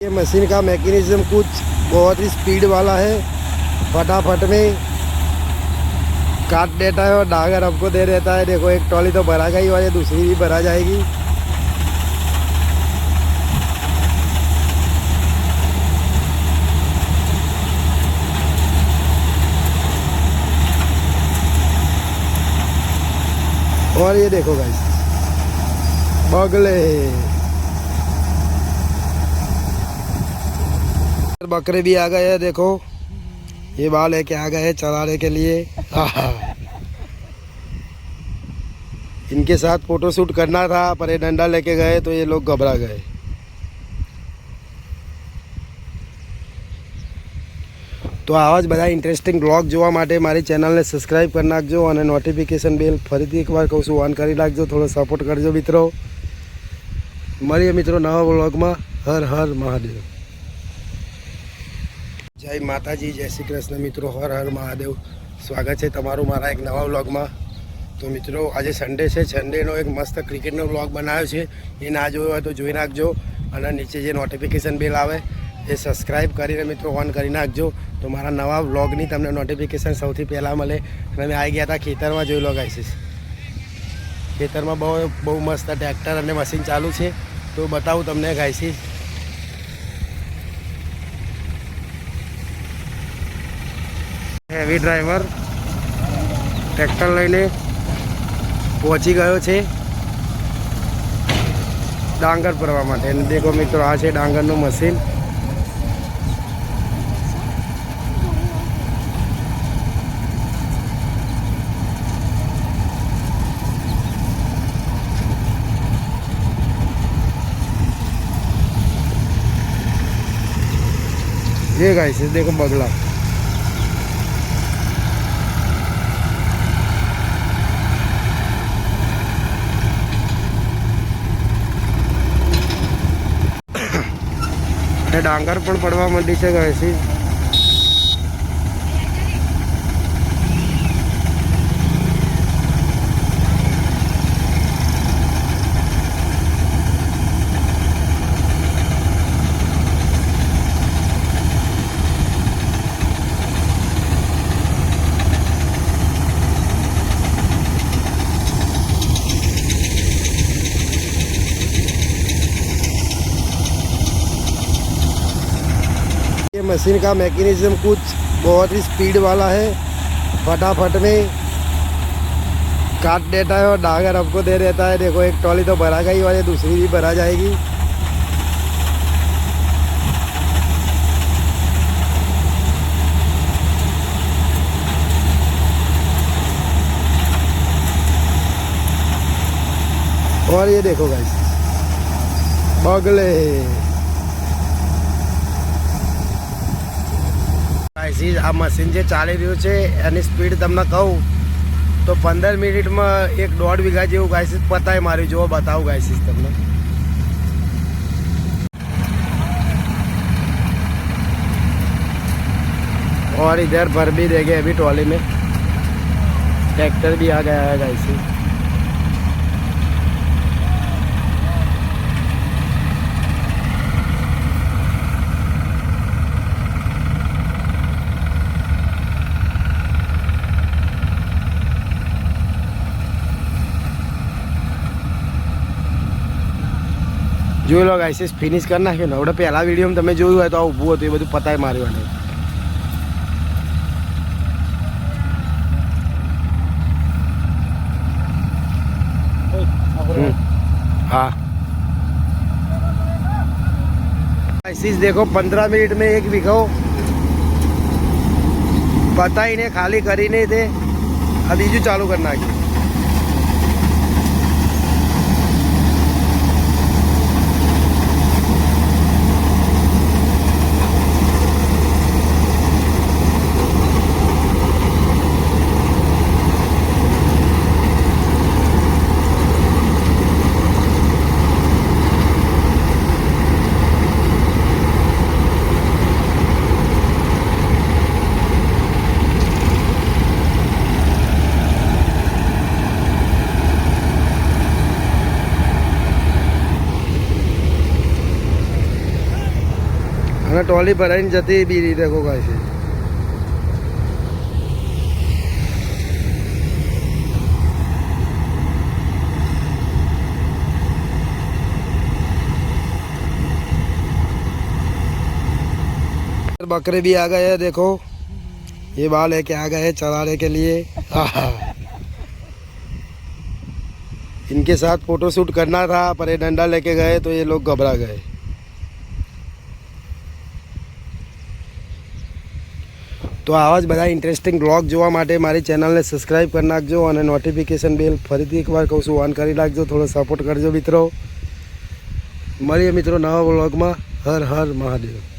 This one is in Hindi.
ये मशीन का मैकेनिज्म कुछ बहुत ही स्पीड वाला है, फटाफट में काट देता है और डागर हमको दे देता है। देखो एक ट्रॉली तो भरा गई और ये दूसरी भी भरा जाएगी। और ये देखो गाइस बगले बकरे भी आ गए हैं। देखो ये बाल लेके आ गए हैं चराने के लिए। इनके साथ फोटो शूट करना था पर ये डंडा लेके गए तो ये लोग घबरा गए। तो आवाज બધા ઇન્ટરેસ્ટિંગ બ્લોગ જોવા માટે મારી ચેનલને સબસ્ક્રાઈબ કરી નાખજો અને નોટિફિકેશન બેલ ફરીથી એકવાર કહું છું ઓન કરી નાખજો। થોડો સપોર્ટ કરજો મિત્રો। મળીએ મિત્રો નવા બ્લોગમાં। હર હર મહાદેવ। જય માતાજી, જય શ્રી કૃષ્ણ મિત્રો। હર હર મહાદેવ। સ્વાગત છે તમારું મારા એક નવા વ્લોગમાં। તો મિત્રો આજે સન્ડે છે, સન્ડેનો એક મસ્ત ક્રિકેટનો વ્લોગ બનાવ્યો છે। એ ના જોયો હોય તો જોઈ નાખજો અને નીચે જે નોટિફિકેશન બેલ આવે એ સબસ્ક્રાઈબ કરીને મિત્રો ઓન કરી નાખજો। તો મારા નવા વ્લોગની તમને નોટિફિકેશન સૌથી પહેલાં મળે। અને અમે આવી ગયા હતા ખેતરમાં। જોઈ લો ગાઈસીસ, ખેતરમાં બહુ મસ્ત ટ્રેક્ટર અને મશીન ચાલુ છે। તો બતાવું તમને ગાઈસીસ। હેવી ડ્રાઈવર ટ્રેક્ટર લઈને પહોંચી ગયો છે ડાંગર ભરવા માટે। અને દેખો મિત્રો આ છે ડાંગરનું મશીન। ये गाइस देखो बगला। डांगर पण पड़वा मंडी से गाइस। ये मशीन का मैकेनिज्म कुछ बहुत ही स्पीड वाला है, फटाफट में काट देता है और डागर हमको दे देता है। देखो एक ट्रॉली तो भरा गई और ये दूसरी भी भरा जाएगी। और ये देखो गाइस बगले। आ मशीन जो चाली रही है एनी स्पीड तमने कहूँ तो 15 मिनिट में 1.5 वीघा जेवं गायसीस पताय मारी। जो बताऊँ गायसीस तमने। और इधर भर भी दे गए अभी ट्रॉली में। ट्रैक्टर भी आ गया है गायसीस। જોઈ લો ગાઈસીસ ફિનિશ કરી નાખ્યો ને। હવે પહેલા વિડીયોમાં તમે જોયું હોય તો આ ઊભું હતું એ બધું પતાય માર્યું। हाँ गाइसीस देखो 15 मिनट में 1 वीघो पताई ने खाली करी नहीं थे। अब बीजू चालू करना है। અને ટ્રોલી ભરાઈને જતી બી રહી देखो कैसे बकरे भी आ गए हैं देखो ये बाल लेके आ गए हैं चराने के लिए इनके साथ फोटो शूट करना था पर ये डंडा लेके गए तो ये लोग घबरा गए तो आवा ज बधा इंटरेस्टिंग ब्लॉग जोवा माटे मारी चैनल ने सब्सक्राइब कर नाखजो और नोटिफिकेशन बेल फरीथी एक बार कहूँ छूं ऑन करी नाखजो थोड़ो सपोर्ट करजो मित्रों। मळीए मित्रों नवा ब्लॉग में। हर हर महादेव।